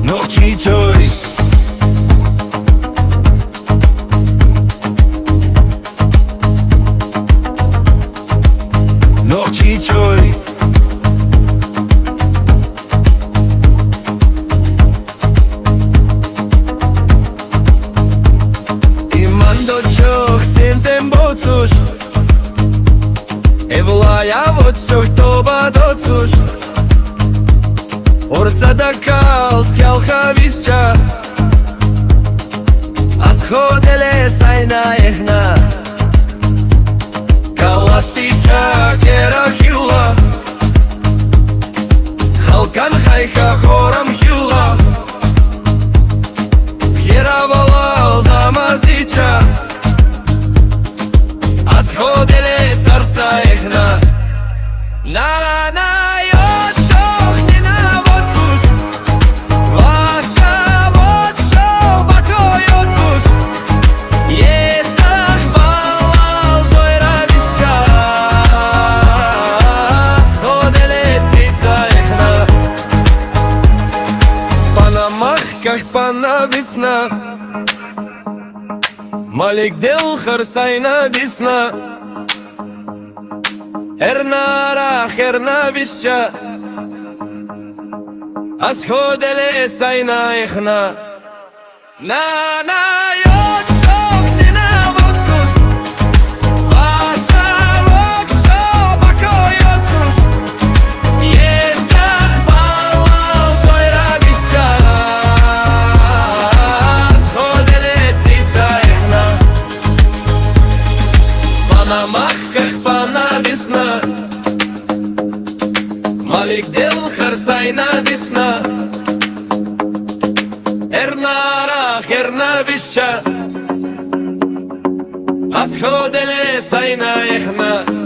Ночи чой, ночи чой, имандо чох сентем боцуш, евлая вот чох тоба доцуш. Орца да калт хялха висча, аз ходеле сайна эхна, калатича кера хилла, халкан хайха хорам хилла, хера валал замазича, аз ходеле царца эхна. На как пана весна, Малик дел харсайна весна, Эрнара херна вища, аз ходеле сайна эхна. На йот шох не на воцуш, ваша вокшо бако йоцуш, есах валал жойра вища. Махках пана весна, Малик дел харсайна весна, Эрнара херна вища, аз ходеле сайна эхна.